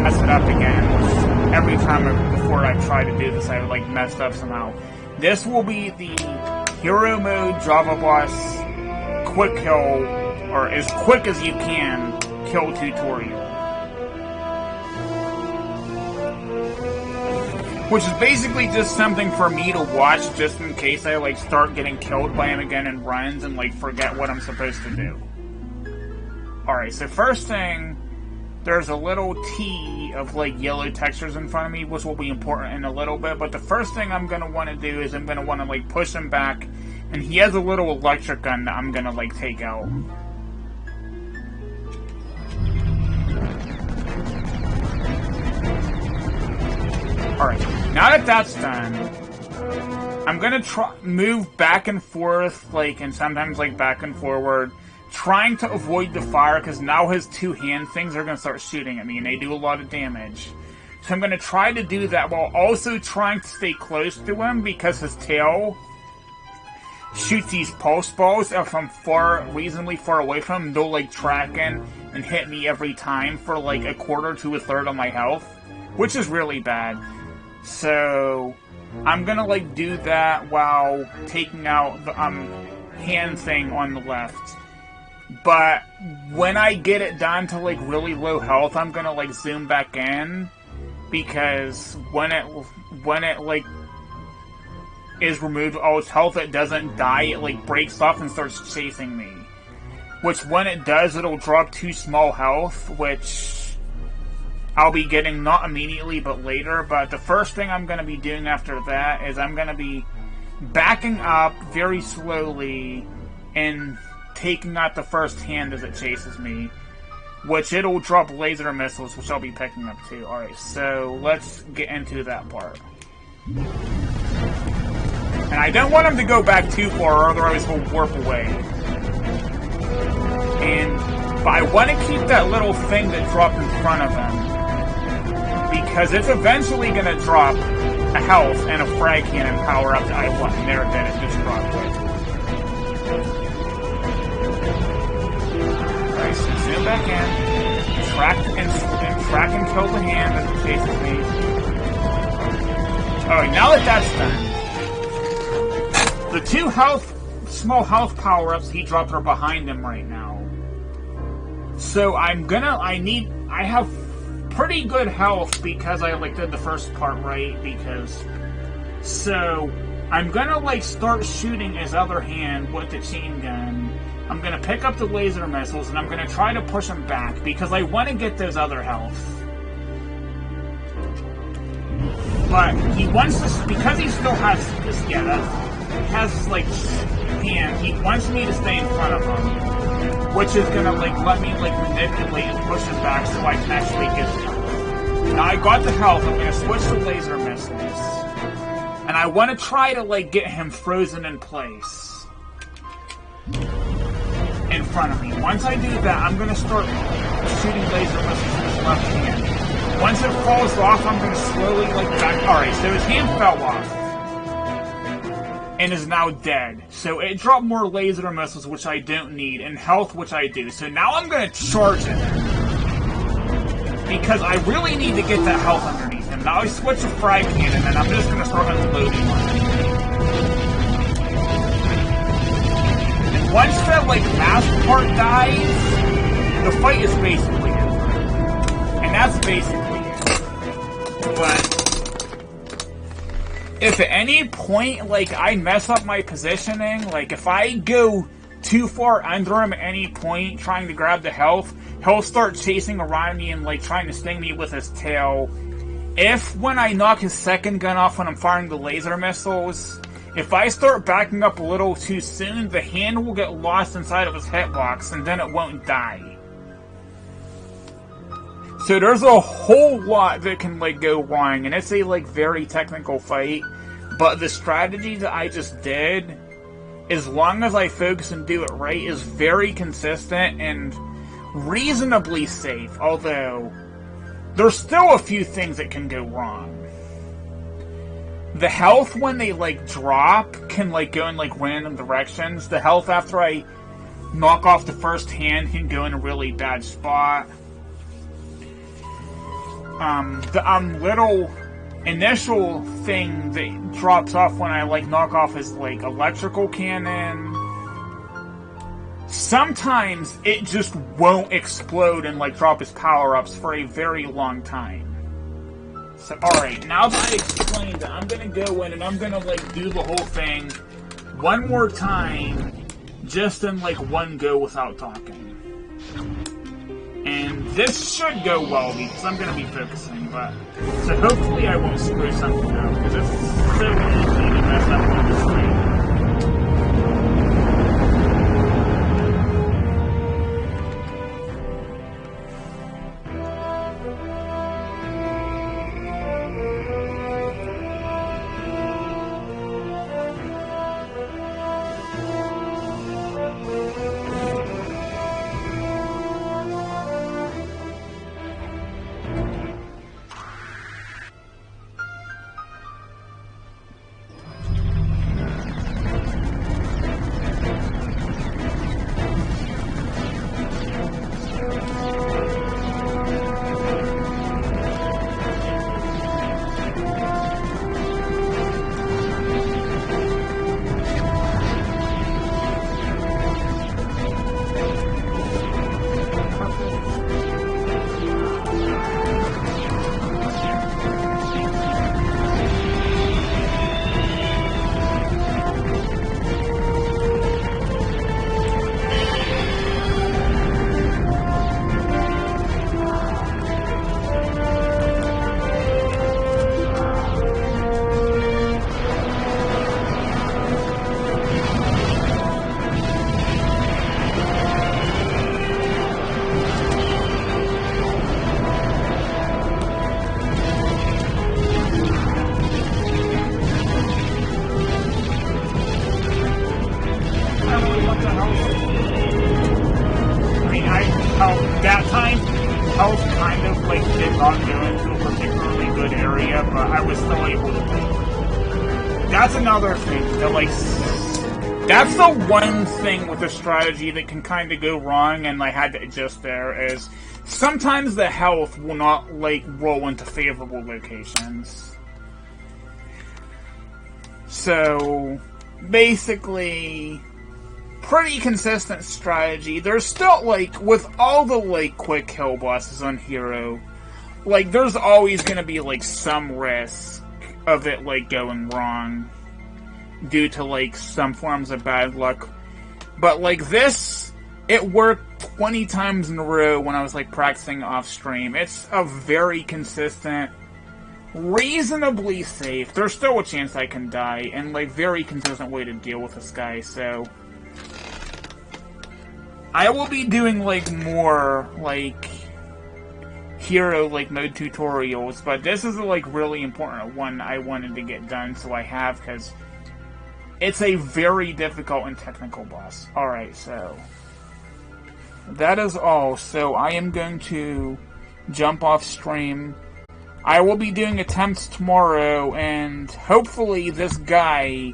mess it up again. Every time before I try to do this, I like messed up somehow. This will be the Hero Mode Java Boss Quick Kill, or as quick as you can, kill tutorial. Which is basically just something for me to watch just in case I like start getting killed by him again in runs and like forget what I'm supposed to do. Alright, so first thing, there's a little T of like yellow textures in front of me, which will be important in a little bit, but the first thing I'm going to want to do is I'm going to want to like push him back, and he has a little electric gun that I'm going to like take out. Alright, now that that's done, I'm gonna move back and forth, like, and sometimes, like, back and forward, trying to avoid the fire, because now his two-hand things are gonna start shooting at me, and they do a lot of damage. So I'm gonna try to do that while also trying to stay close to him, because his tail shoots these pulse balls. If I'm reasonably far away from him, they'll, like, track in and hit me every time for, like, a quarter to a third of my health, which is really bad. So, I'm gonna, like, do that while taking out the, hand thing on the left. But, when I get it down to, like, really low health, I'm gonna, like, zoom back in. Because, when it, like, is removed all its health, it doesn't die, it, like, breaks off and starts chasing me. Which, when it does, it'll drop 2 small health, which I'll be getting not immediately, but later. But the first thing I'm going to be doing after that is I'm going to be backing up very slowly and taking out the first hand as it chases me, which it'll drop laser missiles, which I'll be picking up too. Alright, so let's get into that part. And I don't want him to go back too far, otherwise he'll warp away. But I want to keep that little thing that dropped in front of him, because it's eventually going to drop a health and a frag cannon power up to I want, and there it just dropped it. Alright, so zoom back in, track and kill the hand as it chases me. Alright, now that that's done, the 2 small health power-ups he dropped are behind him right now. So I have pretty good health because I like did the first part right, so I'm gonna like start shooting his other hand with the chain gun. I'm gonna pick up the laser missiles and I'm gonna try to push him back because I want to get those other health. But he wants to, because he still has this, like hand, he wants me to stay in front of him, which is gonna like let me like manipulate and push him back so I can actually get him. Now I got the health, I'm gonna switch to laser missiles. And I wanna try to like get him frozen in place in front of me. Once I do that, I'm gonna start shooting laser missiles with his left hand. Once it falls off, I'm gonna slowly like back. Alright, so his hand fell off and is now dead. So it dropped more laser missiles, which I don't need, and health, which I do. So now I'm gonna charge it, because I really need to get that health underneath him. Now I switch to frag cannon, and I'm just gonna start unloading on him. And once that like last part dies, the fight is basically over. And that's basically it. But if at any point, like, I mess up my positioning, like, if I go too far under him at any point trying to grab the health, he'll start chasing around me and, like, trying to sting me with his tail. If, when I knock his second gun off when I'm firing the laser missiles, if I start backing up a little too soon, the hand will get lost inside of his hitbox, and then it won't die. So there's a whole lot that can, like, go wrong, and it's a, like, very technical fight, but the strategy that I just did, as long as I focus and do it right, is very consistent and reasonably safe, although there's still a few things that can go wrong. The health when they, like, drop can, like, go in, like, random directions. The health after I knock off the first hand can go in a really bad spot. the little initial thing that drops off when I like knock off his like electrical cannon. Sometimes it just won't explode and like drop his power-ups for a very long time. So, alright, now that I explained it, I'm gonna go in and I'm gonna like do the whole thing one more time, just in like one go without talking. And this should go well because I'm gonna be focusing, but so hopefully I won't screw something up because it's so easy to mess up on the screen. That time, I was kind of like did not go into a particularly good area, but I was still able to win. That's another thing that like, that's the one thing with the strategy that can kind of go wrong, and I had to adjust there, is sometimes the health will not like roll into favorable locations. So, basically, pretty consistent strategy. There's still, like, with all the, like, quick kill bosses on Hero, like, there's always gonna be, like, some risk of it, like, going wrong due to, like, some forms of bad luck. But, like, this, it worked 20 times in a row when I was, like, practicing off-stream. It's a very consistent, reasonably safe, there's still a chance I can die, and, like, very consistent way to deal with this guy, so I will be doing, like, more, like, Hero, like, mode tutorials, but this is a, like, really important one I wanted to get done, so I have, because it's a very difficult and technical boss. Alright, so that is all. So I am going to jump off stream. I will be doing attempts tomorrow, and hopefully this guy